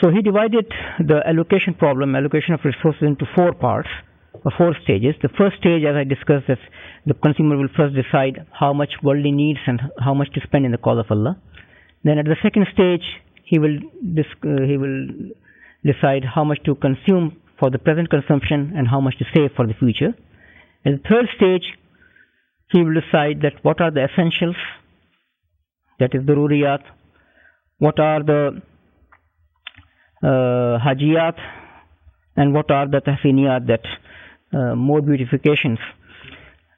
So he divided the allocation of resources into four parts or four stages. The first stage, as I discussed, is the consumer will first decide how much worldly needs and how much to spend in the cause of Allah. Then at the second stage, he will decide how much to consume for the present consumption and how much to save for the future. In the third stage, he will decide that what are the essentials, that is the daruriyat, what are the hajiyat, and what are the tahsiniyat, that more beautifications.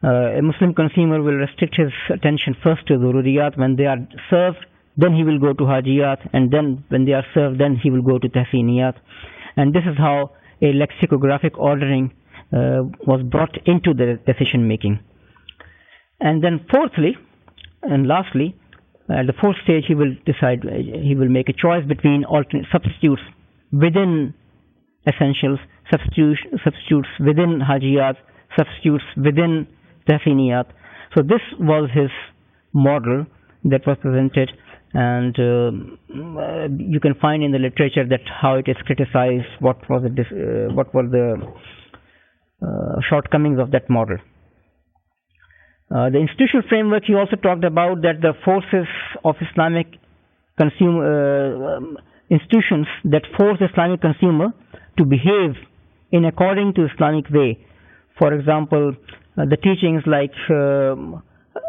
A Muslim consumer will restrict his attention first to the daruriyat. When they are served, then he will go to hajiyat, and then when they are served, then he will go to tahsiniyat. And this is how a lexicographic ordering was brought into the decision making. And then fourthly and lastly, at the fourth stage, he will make a choice between alternate substitutes within essentials, substitutes within hajiyat, substitutes within tahsiniyat. So this was his model that was presented, and you can find in the literature that how it is criticized, what were the shortcomings of that model. The institutional framework, he also talked about that the forces of Islamic institutions that force the Islamic consumer to behave in according to Islamic way. For example, the teachings like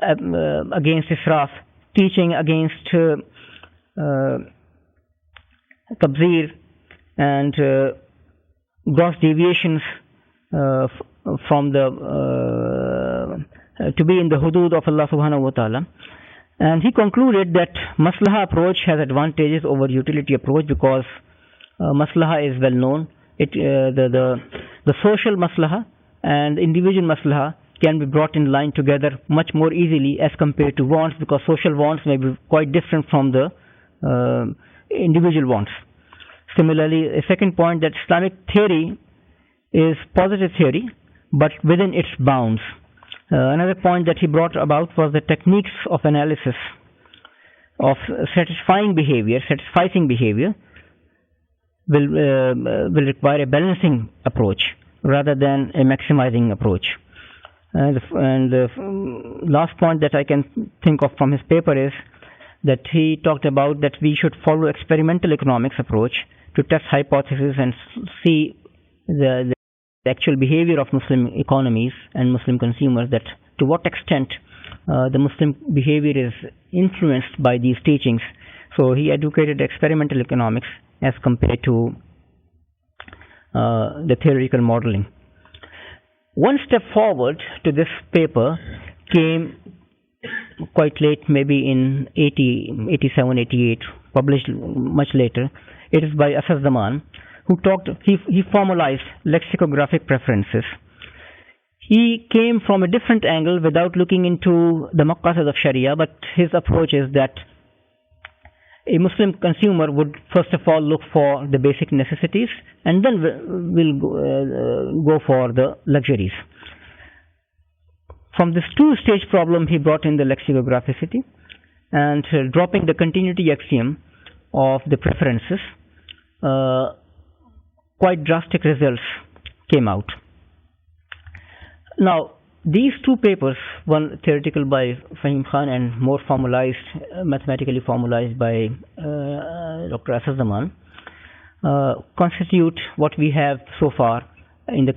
against israf, teaching against tabzir, and gross deviations from the to be in the hudud of Allah subhanahu wa ta'ala. And he concluded that maslaha approach has advantages over utility approach because maslaha is well known. The social maslaha and individual maslaha can be brought in line together much more easily as compared to wants, because social wants may be quite different from the individual wants. Similarly, a second point, that Islamic theory is positive theory but within its bounds. Another point that he brought about was the techniques of analysis of satisfying behavior will require a balancing approach rather than a maximizing approach. And the last point that I can think of from his paper is that he talked about that we should follow experimental economics approach to test hypotheses and see the actual behavior of Muslim economies and Muslim consumers, that to what extent the Muslim behavior is influenced by these teachings. So he advocated experimental economics as compared to the theoretical modeling. One step forward to this paper came quite late, maybe in 87, 88, published much later. It is by Asad Zaman, who he formalized lexicographic preferences. He came from a different angle without looking into the maqasid of Sharia, but his approach is that a Muslim consumer would first of all look for the basic necessities and then will go for the luxuries. From this two-stage problem, he brought in the lexicographicity, and dropping the continuity axiom of the preferences, quite drastic results came out. Now, these two papers, one theoretical by Fahim Khan and more formalized, mathematically formalized by Dr. Asad Zaman, constitute what we have so far in the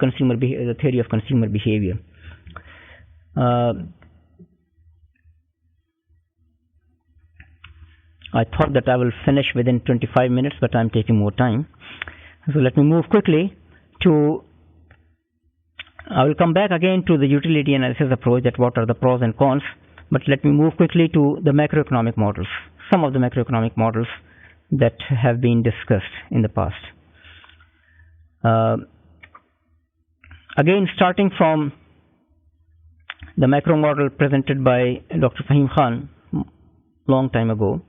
theory of consumer behavior. I thought that I will finish within 25 minutes, but I'm taking more time. So let me move quickly to, I will come back again to the utility analysis approach, that what are the pros and cons, but let me move quickly to the macroeconomic models, some of the macroeconomic models that have been discussed in the past. Again, starting from the macro model presented by Dr. Fahim Khan long time ago,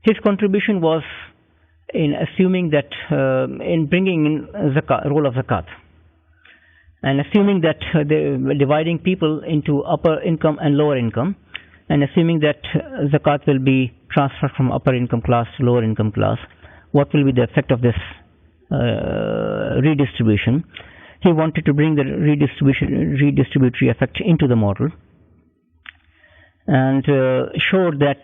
his contribution was in assuming that in bringing in role of zakat, and assuming that dividing people into upper income and lower income, and assuming that zakat will be transfer from upper income class to lower income class. What will be the effect of this redistribution? He wanted to bring the redistributory effect into the model and showed that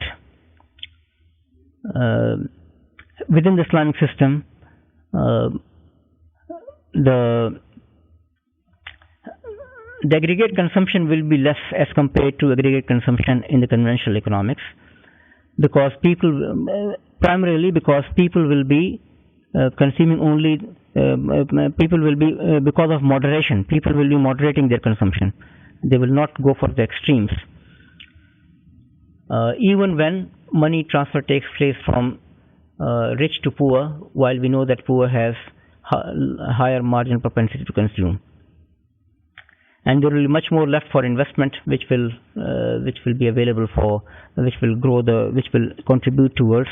within the Islamic system, the aggregate consumption will be less as compared to aggregate consumption in the conventional economics, because primarily because people will be consuming only, people will be, because of moderation, people will be moderating their consumption. They will not go for the extremes. Even when money transfer takes place from rich to poor, while we know that poor has higher marginal propensity to consume, and there will be much more left for investment, which will be available for, which will contribute towards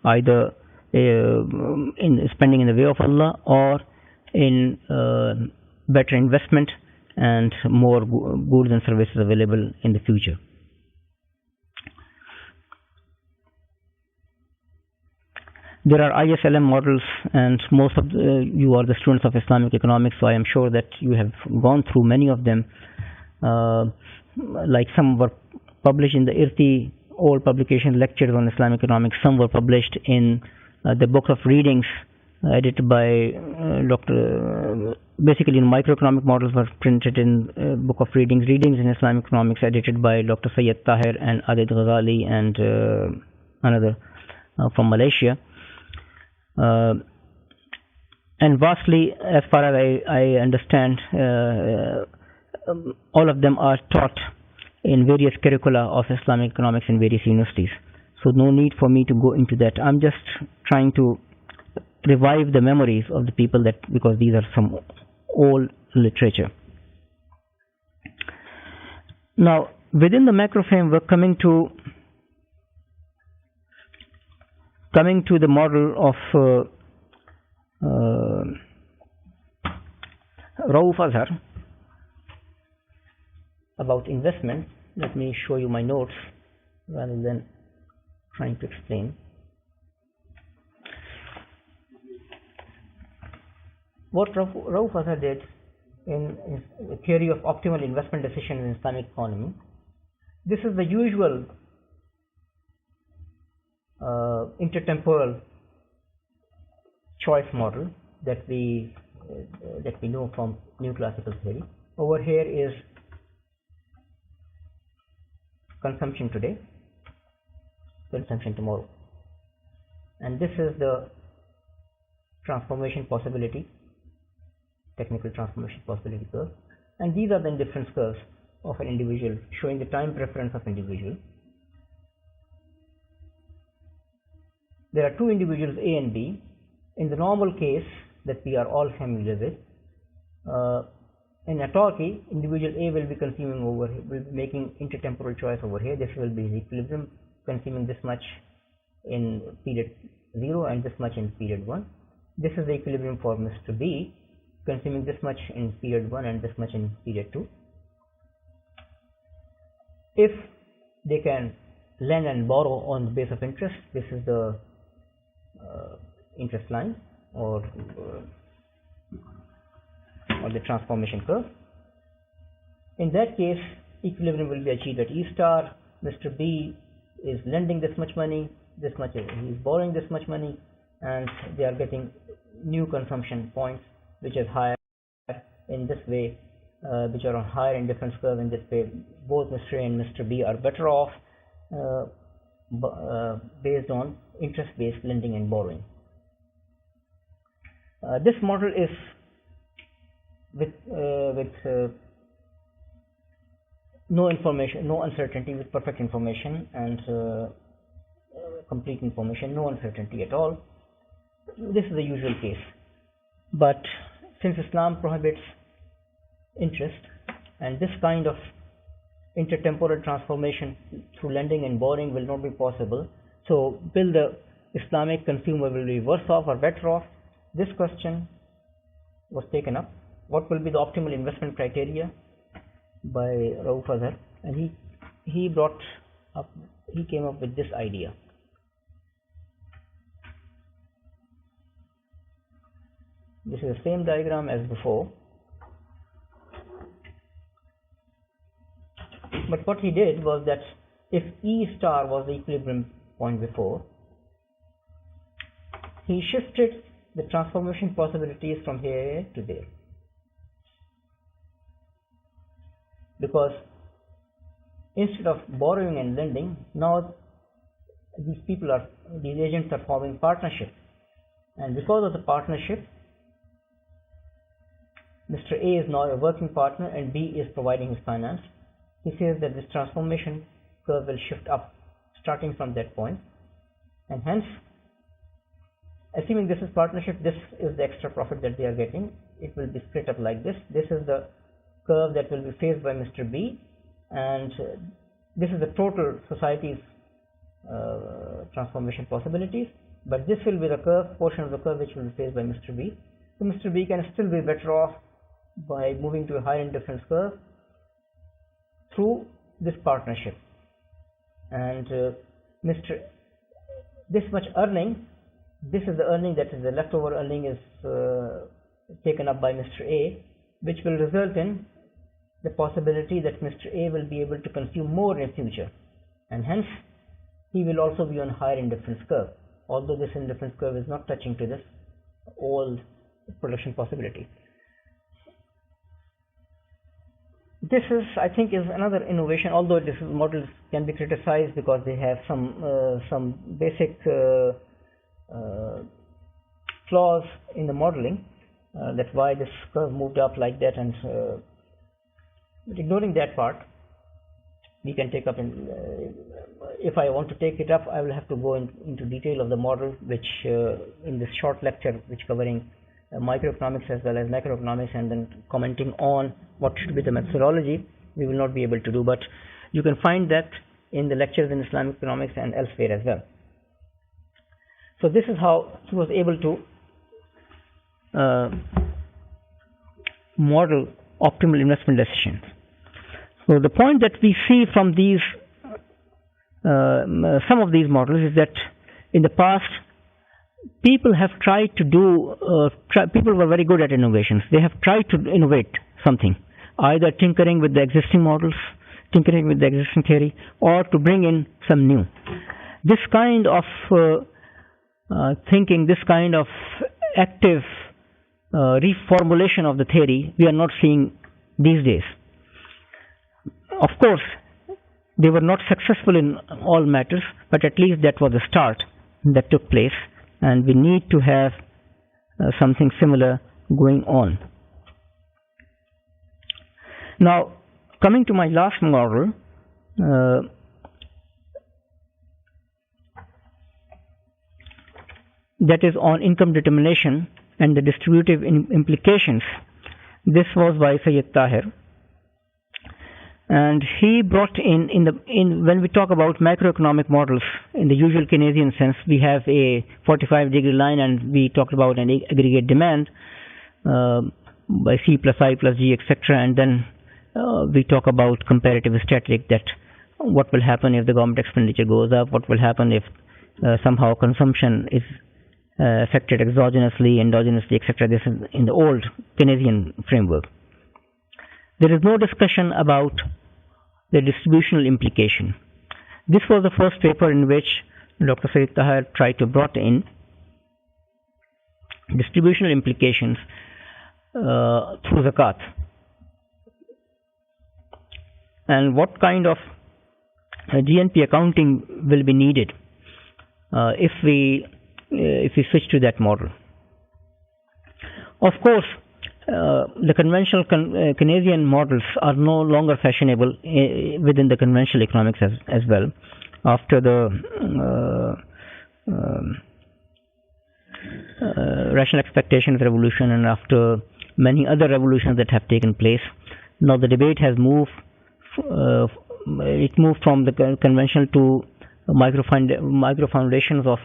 either in spending in the way of Allah, or in better investment and more goods and services available in the future. There are ISLM models, and most of you are the students of Islamic economics, so I am sure that you have gone through many of them. Like some were published in the IRTI old publication, lectures on Islamic economics. Some were published in the book of readings edited by basically microeconomic models were printed in book of readings in Islamic economics, edited by Dr. Sayyid Tahir and Adid Ghazali and another from Malaysia. And vastly, as far as I understand, all of them are taught in various curricula of Islamic economics in various universities. So no need for me to go into that. I'm just trying to revive the memories of the people, that because these are some old literature. Now, within the macro framework, coming to the model of Rauf Azhar about investment. Let me show you my notes rather than trying to explain. What Rauf Azhar did in the theory of optimal investment decision in Islamic economy, this is the usual intertemporal choice model that we know from new classical theory. Over here is consumption today, consumption tomorrow, and this is the transformation possibility, technical transformation possibility curve, and these are the indifference curves of an individual, showing the time preference of individual. There are two individuals, A and B. In the normal case that we are all familiar with, in autarky, individual A will be consuming over here, will be making intertemporal choice over here. This will be equilibrium, consuming this much in period 0 and this much in period 1. This is the equilibrium for Mr. B, consuming this much in period 1 and this much in period 2. If they can lend and borrow on the base of interest, this is the interest line or the transformation curve. In that case, equilibrium will be achieved at E star. Mr. B is lending this much money, this much he is borrowing this much money, and they are getting new consumption points which is higher in this way, which are on higher indifference curve. In this way, both Mr. A and Mr. B are better off based on interest-based lending and borrowing. This model is with no information, no uncertainty, with perfect information and complete information, no uncertainty at all. This is the usual case. But since Islam prohibits interest, and this kind of intertemporal transformation through lending and borrowing will not be possible, so will the Islamic consumer will be worse off or better off? This question was taken up. What will be the optimal investment criteria by Rauf Azhar, and he came up with this idea. This is the same diagram as before, but what he did was that if E star was the equilibrium point before, he shifted the transformation possibilities from here to there, because instead of borrowing and lending, now these agents are forming partnership, and because of the partnership, Mr. A is now a working partner and B is providing his finance. He says that this transformation curve will shift up starting from that point, and hence, assuming this is partnership, this is the extra profit that they are getting. It will be split up like this. This is the curve that will be faced by Mr. B, and this is the total society's transformation possibilities, but this will be the portion of the curve which will be faced by Mr. B. So Mr. B can still be better off by moving to a higher indifference curve through this partnership, and this much earning, this is the earning, that is the leftover earning, is taken up by Mr. A, which will result in the possibility that Mr. A will be able to consume more in future, and hence he will also be on higher indifference curve, although this indifference curve is not touching to this old production possibility. This is, I think, is another innovation, although this model can be criticized because they have some basic flaws in the modeling, that why this curve moved up like that, and but ignoring that part, we can take up if I want to take it up, I will have to go into detail of the model, which in this short lecture, which covering microeconomics as well as macroeconomics, and then commenting on what should be the methodology, we will not be able to do, but you can find that in the lectures in Islamic economics and elsewhere as well. So this is how he was able to model optimal investment decisions. So the point that we see from these some of these models is that in the past, people have tried to do, people were very good at innovations. They have tried to innovate something, either tinkering with the existing models, tinkering with the existing theory, or to bring in some new. This kind of thinking, this kind of active reformulation of the theory, we are not seeing these days. Of course, they were not successful in all matters, but at least that was a start that took place, and we need to have something similar going on. Now, coming to my last model, that is on income determination and the distributive implications. This was by Sayyid Tahir, and he brought in when we talk about macroeconomic models in the usual Keynesian sense, we have a 45-degree line, and we talked about an aggregate demand by C plus I plus G, etc., and then we talk about comparative static, that what will happen if the government expenditure goes up, what will happen if somehow consumption is affected exogenously, endogenously, etc. This is in the old Keynesian framework. There is no discussion about the distributional implication. This was the first paper in which Dr. Sayyid Tahir tried to brought in distributional implications through zakat, and what kind of GNP accounting will be needed if we switch to that model. Of course, the conventional Keynesian models are no longer fashionable within the conventional economics as well. After the rational expectations revolution, and after many other revolutions that have taken place, now the debate has moved. It moved from the conventional to micro foundations of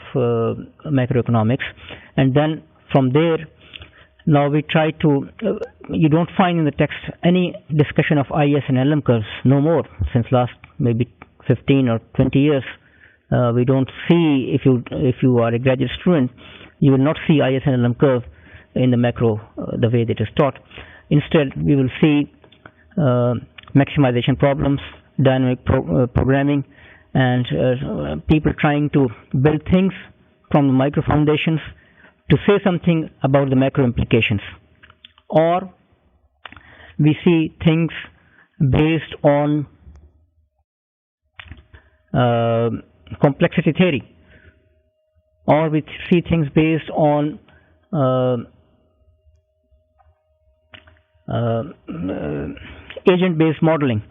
macroeconomics, and then from there, now we try to, you don't find in the text any discussion of IS and LM curves, no more, since last maybe 15 or 20 years. We don't see, if you are a graduate student, you will not see IS and LM curve in the macro the way that is taught. Instead, we will see maximization problems, dynamic programming, and people trying to build things from the micro foundations to say something about the macro implications. Or we see things based on complexity theory, or we see things based on agent-based modeling.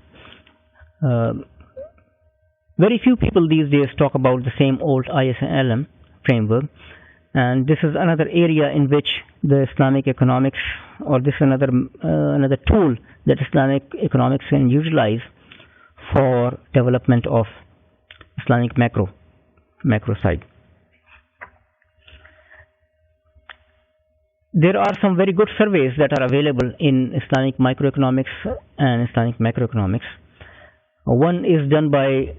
Very few people these days talk about the same old ISLM framework, and this is another area in which the Islamic economics, or this is another tool that Islamic economics can utilize for development of Islamic macro side. There are some very good surveys that are available in Islamic microeconomics and Islamic macroeconomics. One is done by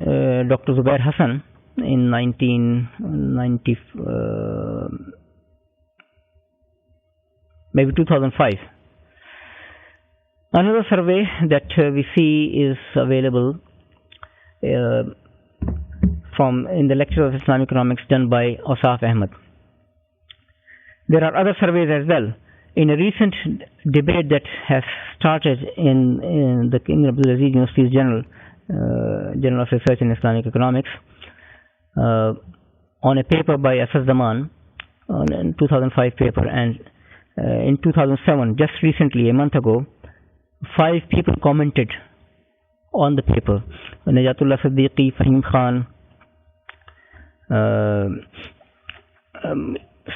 Dr. Zubair Hassan in 1990, maybe 2005. Another survey that we see is available from in the Lecture of Islamic Economics done by Asaf Ahmed. There are other surveys as well. In a recent debate that has started in the King Abdulaziz University's Journal of Research in Islamic Economics, on a paper by Asad Zaman, in 2005 paper, and in 2007, just recently, a month ago, 5 people commented on the paper: Najatullah Siddiqui, Fahim Khan,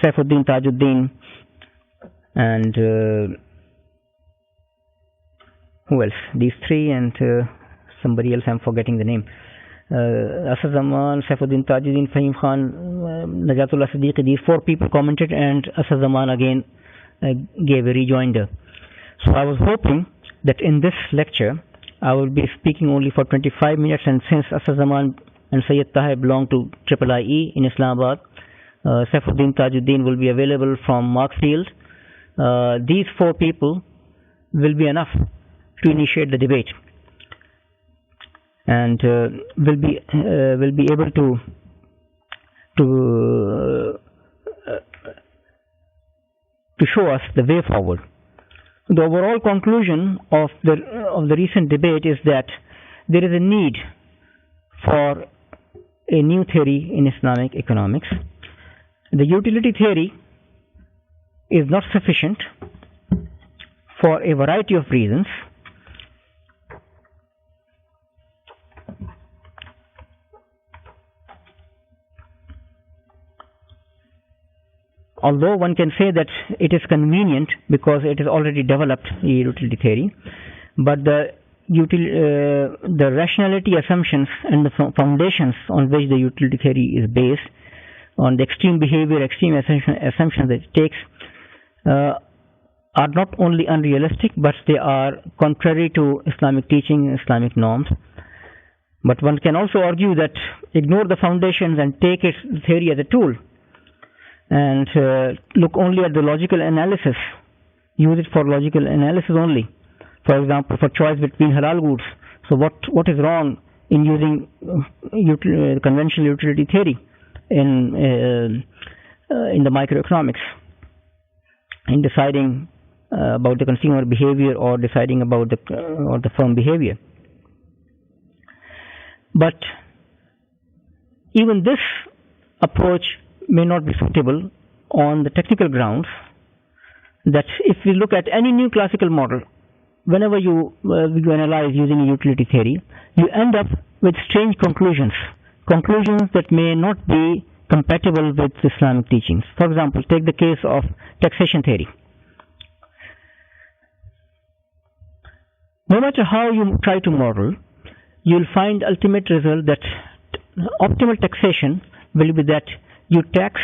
Saifuddin Tajuddin, and who else? These 3 and somebody else, I'm forgetting the name. Asad Zaman, Saifuddin Tajuddin, Fahim Khan, Najatullah Siddiqui, these 4 people commented, and Asad Zaman again gave a rejoinder. So I was hoping that in this lecture I will be speaking only for 25 minutes, and since Asad Zaman and Sayyid Taha belong to IIIE in Islamabad, Saifuddin Tajuddin will be available from Markfield. These 4 people will be enough to initiate the debate, and will be able to show us the way forward. The overall conclusion of the recent debate is that there is a need for a new theory in Islamic economics. The utility theory is not sufficient for a variety of reasons. Although one can say that it is convenient because it is already developed, the utility theory, but the rationality assumptions and the foundations on which the utility theory is based, on the extreme behavior, extreme assumptions that it takes, are not only unrealistic, but they are contrary to Islamic teaching, Islamic norms. But one can also argue that ignore the foundations and take its theory as a tool, and look only at the logical analysis, use it for logical analysis only. For example, for choice between halal goods. So what is wrong in using conventional utility theory in the microeconomics, in deciding about the consumer behavior or deciding about the firm behavior? But even this approach may not be suitable on the technical grounds that if we look at any new classical model, whenever you analyze using a utility theory, you end up with strange conclusions that may not be compatible with Islamic teachings. For example, take the case of taxation theory. No matter how you try to model, you will find ultimate result that optimal taxation will be that you tax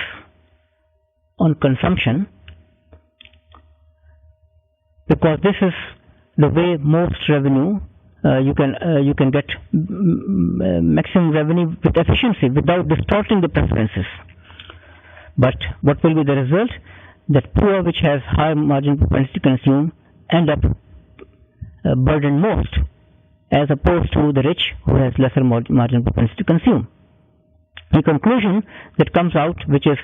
on consumption, because this is the way most revenue you can get maximum revenue with efficiency without distorting the preferences. But what will be the result? that poor, which has high marginal propensity to consume, end up burdened most, as opposed to the rich, who has lesser marginal propensity to consume. A conclusion that comes out, which is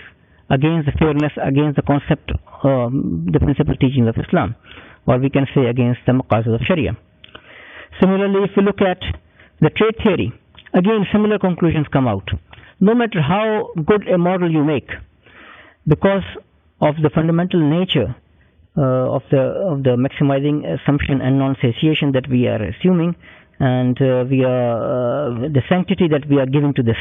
against the fairness, against the concept, the principal teachings of Islam, or we can say against the maqasid of Sharia. Similarly, if we look at the trade theory, again similar conclusions come out. No matter how good a model you make, because of the fundamental nature of the maximizing assumption and non-satiation that we are assuming, and the sanctity that we are giving to this,